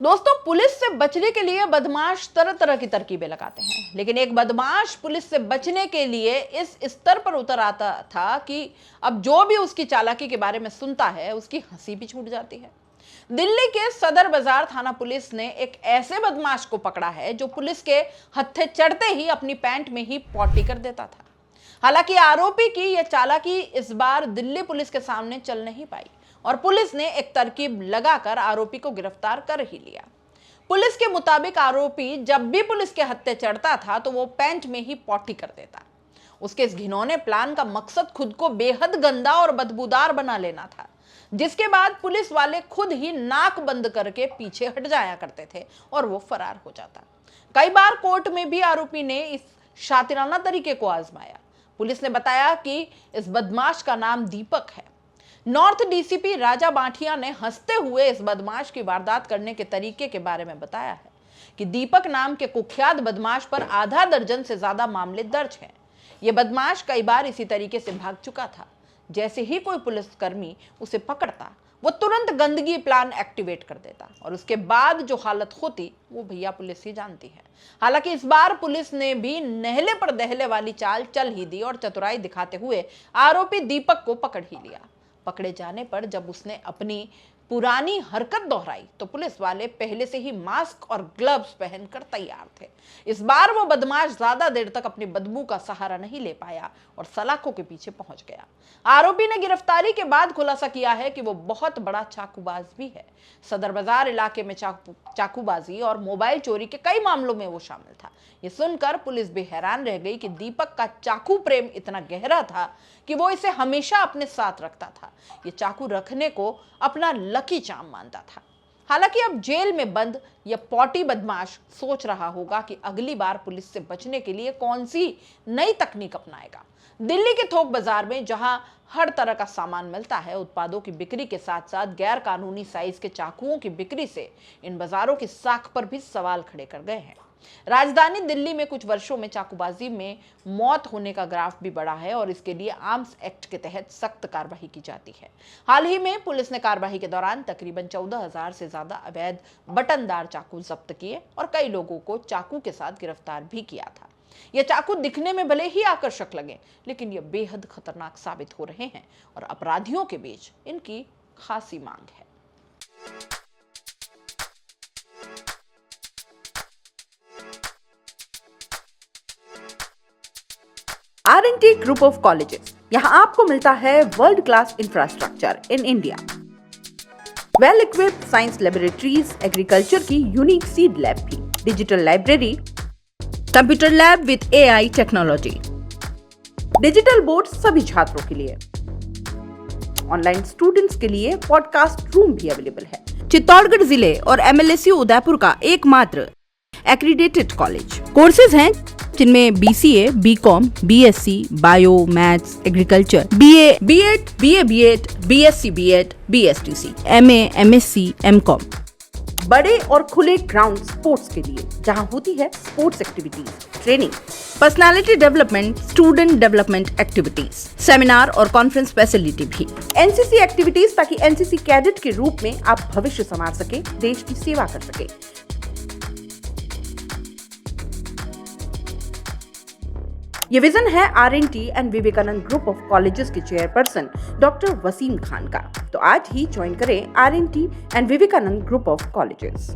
दोस्तों, पुलिस से बचने के लिए बदमाश तरह तरह की तरकीबें लगाते हैं, लेकिन एक बदमाश पुलिस से बचने के लिए इस स्तर पर उतर आता था कि अब जो भी उसकी चालाकी के बारे में सुनता है उसकी हंसी भी छूट जाती है। दिल्ली के सदर बाजार थाना पुलिस ने एक ऐसे बदमाश को पकड़ा है जो पुलिस के हत्थे चढ़ते ही अपनी पैंट में ही पॉटी कर देता था। हालांकि आरोपी की यह चालाकी इस बार दिल्ली पुलिस के सामने चल नहीं पाई और पुलिस ने एक तरकीब लगाकर आरोपी को गिरफ्तार कर ही लिया। पुलिस के मुताबिक आरोपी जब भी पुलिस के हत्थे चढ़ता था तो वो पैंट में ही पॉटी कर देता। उसके इस घिनौने प्लान का मकसद खुद को बेहद गंदा और बदबूदार बना लेना था, जिसके बाद पुलिस वाले खुद ही नाक बंद करके पीछे हट जाया करते थे और वो फरार हो जाता। कई बार कोर्ट में भी आरोपी ने इस शातिराना तरीके को आजमाया। पुलिस ने बताया कि इस बदमाश का नाम दीपक है। नॉर्थ डीसीपी राजा बांठिया ने हंसते हुए इस बदमाश की वारदात करने के तरीके के बारे में बताया है कि दीपक नाम के कुख्यात बदमाश पर आधा दर्जन से ज्यादा मामले दर्ज हैं। यह बदमाश कई बार इसी तरीके से भाग चुका था। जैसे ही कोई पुलिसकर्मी उसे पकड़ता, वो तुरंत गंदगी प्लान एक्टिवेट कर देता और उसके बाद जो हालत होती वो भैया पुलिस ही जानती है। हालांकि इस बार पुलिस ने भी नहले पर दहले वाली चाल चल ही दी और चतुराई दिखाते हुए आरोपी दीपक को पकड़ ही लिया। पकड़े जाने पर जब उसने अपनी पुरानी हरकत दोहराई तो पुलिस वाले पहले से ही मास्क और ग्लव्स पहनकर तैयार थे। इस बार वो बदमाश ज्यादा देर तक अपनी बदबू का सहारा नहीं ले पाया और सलाखों के पीछे पहुंच गया। आरोपी ने गिरफ्तारी के बाद खुलासा किया है कि वो बहुत बड़ा चाकूबाज भी है। सदर बाजार इलाके में चाकूबाजी और मोबाइल चोरी के कई मामलों में वो शामिल था। ये सुनकर पुलिस भी हैरान रह गई कि दीपक का चाकू प्रेम इतना गहरा था कि वो इसे हमेशा अपने साथ रखता था। ये चाकू रखने को अपना लकी चार्म मानता था। हालांकि अब जेल में बंद यह पॉटी बदमाश सोच रहा होगा कि अगली बार पुलिस से बचने के लिए कौन सी नई तकनीक अपनाएगा। दिल्ली के थोक बाजार में जहां हर तरह का सामान मिलता है, उत्पादों की बिक्री के साथ साथ गैर कानूनी साइज के चाकुओं की बिक्री से इन बाजारों की साख पर भी सवाल खड़े कर गए हैं। राजधानी दिल्ली में कुछ वर्षों में चाकूबाजी में मौत होने का ग्राफ भी बढ़ा है और इसके लिए आर्म्स एक्ट के तहत सख्त कार्रवाई की जाती है। हाल ही में पुलिस ने कार्रवाई के दौरान तकरीबन 14,000 से ज्यादा अवैध बटनदार चाकू जब्त किए और कई लोगों को चाकू के साथ गिरफ्तार भी किया था। ये चाकू दिखने में भले ही आकर्षक लगे, लेकिन ये बेहद खतरनाक साबित हो रहे हैं और अपराधियों के बीच इनकी खासी मांग है। R&T ग्रुप ऑफ कॉलेजेस, यहाँ आपको मिलता है world class infrastructure in India, well equipped science laboratories, agriculture की यूनिक सीड लैब भी, digital library, computer lab with AI technology, digital board सभी छात्रों के लिए, ऑनलाइन स्टूडेंट्स के लिए पॉडकास्ट रूम भी अवेलेबल है। चित्तौड़गढ़ जिले और MLSU उदयपुर का एकमात्र एक्रीडेटेड कॉलेज। कोर्सेज हैं जिनमें BCA, BCom, BSc, bio, maths, agriculture, BA, B.Ed, BA, B.Ed, BSc, B.Ed, BSTC, MA, MSc, MCom। बड़े और खुले ग्राउंड स्पोर्ट्स के लिए जहां होती है sports activities, training, personality development, student development activities, seminar और कॉन्फ्रेंस फैसिलिटी भी, NCC एक्टिविटीज ताकि NCC कैडेट के रूप में आप भविष्य संवार सके, देश की सेवा कर सके। ये विजन है R&T and Vivekananda group of colleges के चेयरपर्सन डॉक्टर वसीम खान का। तो आज ही ज्वाइन करें R&T and Vivekananda group of colleges.